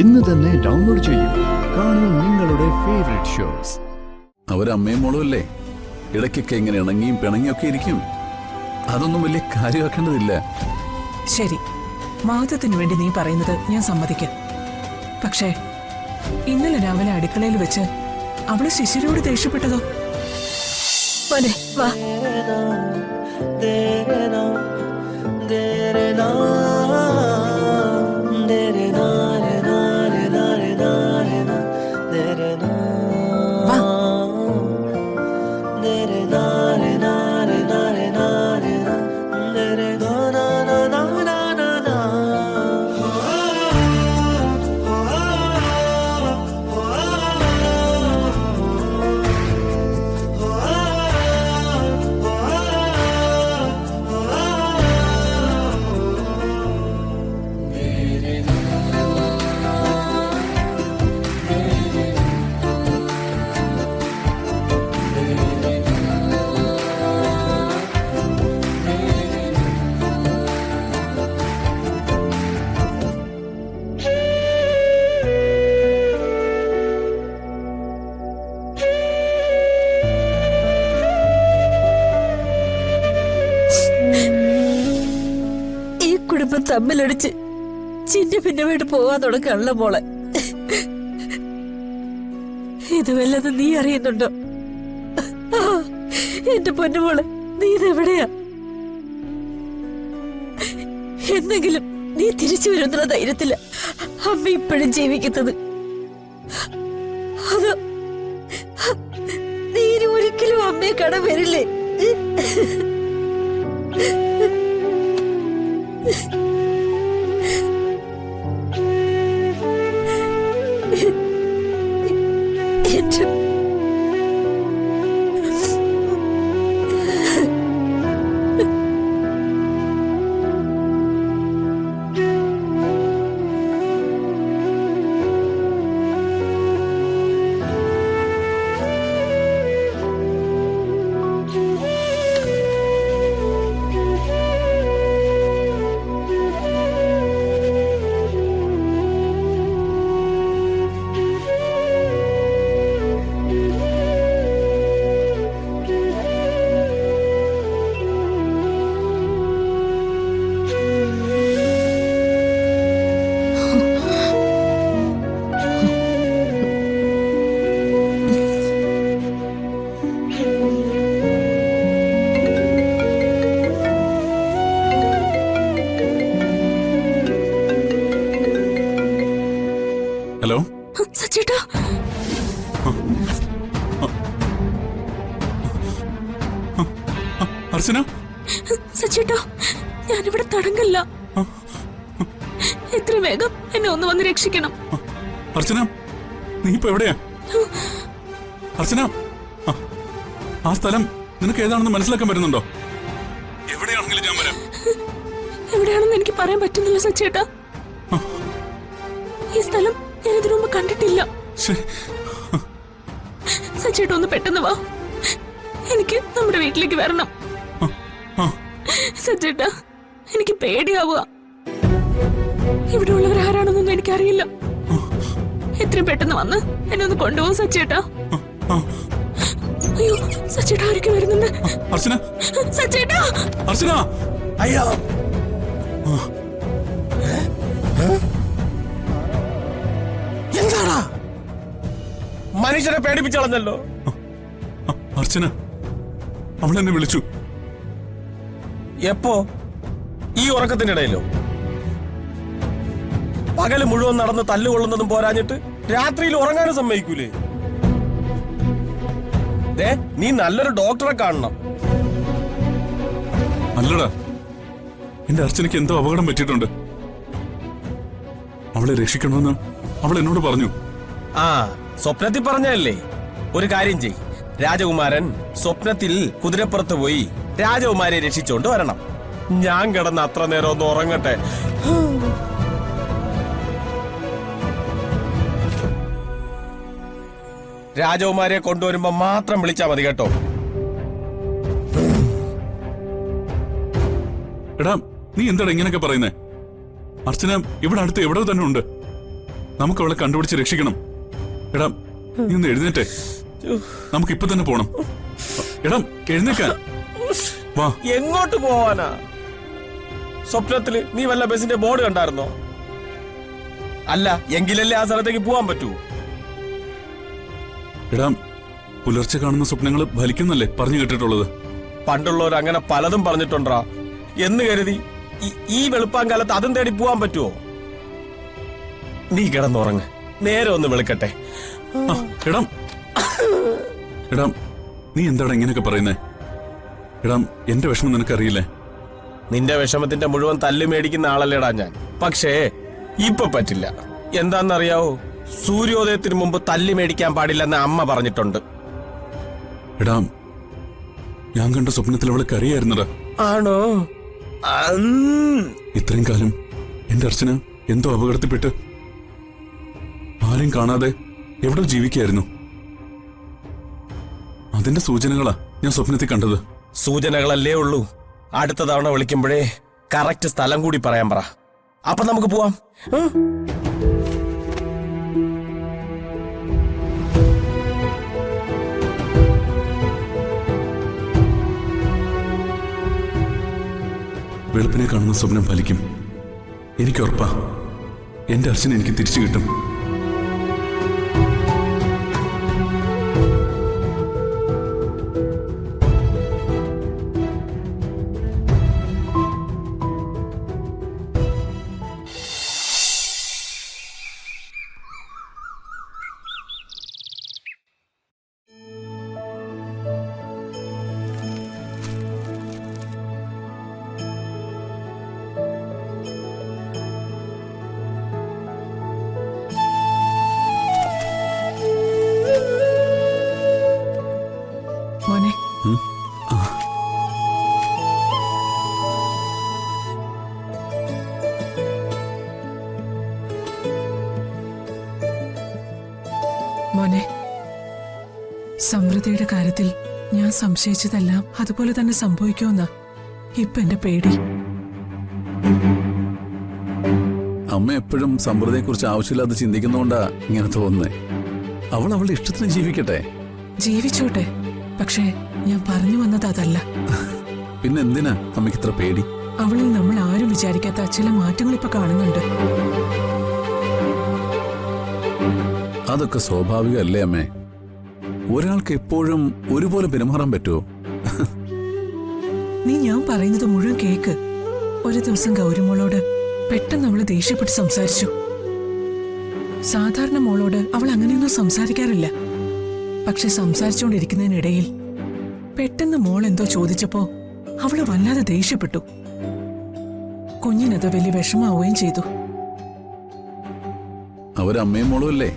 ഇന്ന് തന്നെ ഡൗൺലോഡ് ചെയ്യൂ. കാണൂ നിങ്ങളുടെ ഫേവറേറ്റ് ഷോസ്. അവരമ്മയും മോളും അല്ലേ, ഇടയ്ക്കൊക്കെ ഇങ്ങനെ ഇണങ്ങിയും പിണങ്ങിയൊക്കെ ഇരിക്കും. അതൊന്നും വലിയ കാര്യമാക്കേണ്ടതില്ല. ശരി, വാദത്തിന് വേണ്ടി നീ പറയുന്നത് ഞാൻ സമ്മതിക്കാം. പക്ഷേ ഇന്നലെ രാവിലെ അടുക്കളയിൽ വെച്ച് അവള് ശിശിരോട് ദേഷ്യപ്പെട്ടതോ? വാ. കുടുംബം തമ്മിലടിച്ച് ചിന്ന ഭിന്നമായിട്ട് പോകാൻ തുടങ്ങല്ല മോളെ. ഇത് വല്ലത് നീ അറിയുന്നുണ്ടോ? എന്റെ പൊന്നുമോളെ, നീ ഇതെവിടെയാ? എന്നെങ്കിലും നീ തിരിച്ചു വരുന്ന ധൈര്യത്തില അമ്മ ഇപ്പോഴും ജീവിക്കുന്നത്. അതോ നീ ഒരിക്കലും അമ്മയെ കാണാൻ വരില്ലേ? ഹലോ സച്ചേട്ടാ, അർച്ചന. സച്ചേട്ടാ, ഞാനിവിടെ തടങ്കല്ല. എത്ര വേഗം എന്നെ ഒന്ന് വന്ന് രക്ഷിക്കണം. അർച്ചന, നീ ഇപ്പൊ എവിടെയാ? അർച്ചന, ആ സ്ഥലം നിനക്ക് ഏതാണെന്ന് മനസ്സിലാക്കാൻ പറ്റുന്നുണ്ടോ? എവിടെയാണെങ്കിലും ഞാൻ വരാം. എവിടെയാണെന്ന് എനിക്ക് പറയാൻ പറ്റുന്നില്ല സച്ചേട്ടാ. ഈ സ്ഥലം ഞാൻ ഇതിനു മുമ്പ് കണ്ടിട്ടില്ല. സച്ചേട്ടാ, ഒന്ന് പെട്ടെന്ന് വാ. എനിക്ക് നമ്മുടെ വീട്ടിലേക്ക് വരണം. സച്ചേട്ടാ, എനിക്ക് പേടിയാവുക. ഇവിടെ ഉള്ളവർ ആരാണെന്നൊന്നും എനിക്കറിയില്ല. എത്രയും പെട്ടെന്ന് വന്ന് എന്നെ ഒന്ന് കൊണ്ടുപോകും സച്ചേട്ടാ. അയ്യോ, സച്ചേട്ടാ ആരൊക്കെ വരുന്നുണ്ട്. അർച്ചന, സച്ചേട്ടാ. അർച്ചന, അയ്യോ, എന്താടാ മനുഷ്യനെ പേടിപ്പിച്ചളഞ്ഞല്ലോ. അർച്ചന, അവളെന്നെ വിളിച്ചു. എപ്പോ? ഈ ഉറക്കത്തിന്റെ ഇടയിലോ? പകല് മുഴുവൻ നടന്ന് തല്ലുകൊള്ളുന്നതും പോരാഞ്ഞിട്ട് രാത്രിയിൽ ഉറങ്ങാനും സമ്മതിക്കൂലേ? നീ നല്ലൊരു ഡോക്ടറെ കാണണം. അല്ലടാ, എന്റെ അർച്ചനയ്ക്ക് എന്തോ അപകടം പറ്റിയിട്ടുണ്ട്. അവളെ രക്ഷിക്കണമെന്ന് അവൾ എന്നോട് പറഞ്ഞു. ആ, സ്വപ്നത്തിൽ പറഞ്ഞല്ലേ? ഒരു കാര്യം ചെയ്, രാജകുമാരൻ സ്വപ്നത്തിൽ കുതിരപ്പുറത്ത് പോയി രാജകുമാരെ രക്ഷിച്ചോണ്ട് വരണം. ഞാൻ കിടന്ന് അത്ര നേരം ഒന്ന് ഉറങ്ങട്ടെ. രാജകുമാരെ കൊണ്ടുവരുമ്പോ മാത്രം വിളിച്ചാ മതി കേട്ടോ. എടാ, നീ എന്താണ് ഇങ്ങനെയൊക്കെ പറയുന്നേ? അർച്ചന ഇവിടെ അടുത്ത് എവിടെ തന്നെ ഉണ്ട്. നമുക്ക് അവളെ കണ്ടുപിടിച്ച് രക്ഷിക്കണം. എടാ നീ ഒന്ന് എഴുന്നേറ്റേ, നമുക്ക് ഇപ്പൊ തന്നെ പോണം. എടാ എഴുന്നേക്കാൻ വാ. എങ്ങോട്ട് പോവാനാ? സ്വപ്നത്തില് നീ വല്ല ബസിന്റെ ബോർഡ് കണ്ടായിരുന്നോ? അല്ല എങ്കിലല്ലേ ആ സ്ഥലത്തേക്ക് പോവാൻ പറ്റൂ. എടാ പുലർച്ചെ കാണുന്ന സ്വപ്നങ്ങൾ ഫലിക്കുന്നല്ലേ പറഞ്ഞു കേട്ടിട്ടുള്ളത്. പണ്ടുള്ളവർ അങ്ങനെ പലതും പറഞ്ഞിട്ടുണ്ടാ എന്ന് കരുതി ഈ വെളുപ്പാങ്കാലത്ത് അതും തേടി പോവാൻ പറ്റുമോ? നീ കിടന്നുറങ്ങ്, നേരെ ഒന്ന് വെളുക്കട്ടെ. എടാ എടാ നീ എന്താണ് ഇങ്ങനെയൊക്കെ പറയുന്നേ? എടാ എന്റെ വിഷമം നിനക്കറിയില്ലേ? നിന്റെ വിഷമത്തിന്റെ മുഴുവൻ തല്ല് മേടിക്കുന്ന ആളല്ലേടാ ഞാൻ. പക്ഷേ ഇപ്പൊ പറ്റില്ല. എന്താന്നറിയാവോ? സൂര്യോദയത്തിന് മുമ്പ് തല്ലി മേടിക്കാൻ പാടില്ലെന്ന് അമ്മ പറഞ്ഞിട്ടുണ്ട്. എടാ ഞാൻ കണ്ട സ്വപ്നത്തിൽ അവളെ കരയായിരുന്നടാ. ആണോ? ഇത്രയും കാലം എന്റെ അർച്ചന എന്തോ അപകടത്തിൽപ്പെട്ട് ആരും കാണാതെ എവിടെ ജീവിക്കായിരുന്നു. അതിന്റെ സൂചനകളാ ഞാൻ സ്വപ്നത്തിൽ കണ്ടത്. സൂചനകളല്ലേ ഉള്ളൂ. അടുത്ത തവണ വിളിക്കുമ്പോഴേ കറക്റ്റ് സ്ഥലം കൂടി പറയാൻ പറ. അപ്പൊ നമുക്ക് പോവാം. വെളുപ്പിനെ കാണുന്ന സ്വപ്നം ഫലിക്കും. എനിക്കുറപ്പാ എന്റെ അർച്ചന എനിക്ക് തിരിച്ചു കിട്ടും. മോനെ മോനെ സമൃദ്ധിയുടെ കാര്യത്തിൽ ഞാൻ സംശയിച്ചതെല്ലാം അതുപോലെ തന്നെ സംഭവിക്കുമെന്നാ ഇപ്പൊ എന്റെ പേടി. അമ്മ എപ്പോഴും സമൃദ്ധിയെക്കുറിച്ച് ആവശ്യമില്ലാതെ ചിന്തിക്കുന്നോണ്ടാ ഇങ്ങനെ തോന്നുന്നേ. അവൾ അവളുടെ ഇഷ്ടത്തിന് ജീവിക്കട്ടെ. ജീവിച്ചോട്ടെ, പക്ഷേ ഞാൻ പറഞ്ഞു വന്നത് അതല്ല. പിന്നെ എന്തിനാ അമ്മയ്ക്ക് ഇത്ര പേടി? അവളിൽ നമ്മൾ ആരും വിചാരിക്കാത്ത ചില മാറ്റങ്ങൾ ഇപ്പൊ കാണുന്നുണ്ട്. അതൊക്കെ സ്വാഭാവികമല്ലേ അമ്മേ? ഒരാൾക്ക് എപ്പോഴും ഒരുപോലെ പെരുമാറാൻ പറ്റുമോ? നീ ഞാൻ പറയുന്നത് മുഴുവൻ കേക്ക്. ഒരു ദിവസം ഗൗരിമോളോട് പെട്ടെന്ന് അവള് ദേഷ്യപ്പെട്ട് സംസാരിച്ചു. സാധാരണ മോളോട് അവൾ അങ്ങനെയൊന്നും സംസാരിക്കാറില്ല. പക്ഷെ സംസാരിച്ചുകൊണ്ടിരിക്കുന്നതിനിടയിൽ പെട്ടെന്ന് മോൾ എന്തോ ചോദിച്ചപ്പോ അവള് വല്ലാതെ ദേഷ്യപ്പെട്ടു. കുഞ്ഞിനത് വലിയ വിഷമാവുകയും ചെയ്തു. അവരമ്മയും മോളും അല്ലേ?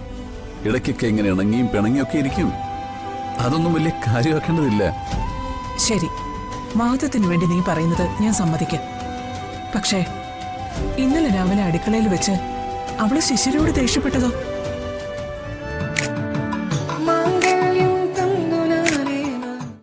ഇടയ്ക്കൊക്കെ ഇങ്ങനെ ഇണങ്ങിയും പിണങ്ങിയൊക്കെ ഇരിക്കും. അതൊന്നും വലിയ കാര്യമാക്കേണ്ടതില്ല. ശരി, വാദത്തിന് വേണ്ടി നീ പറയുന്നത് ഞാൻ സമ്മതിക്കാം. പക്ഷേ ഇന്നലെ രാവിലെ അടുക്കളയിൽ വെച്ച് അവള് ശിശിരോട് ദേഷ്യപ്പെട്ടതോ?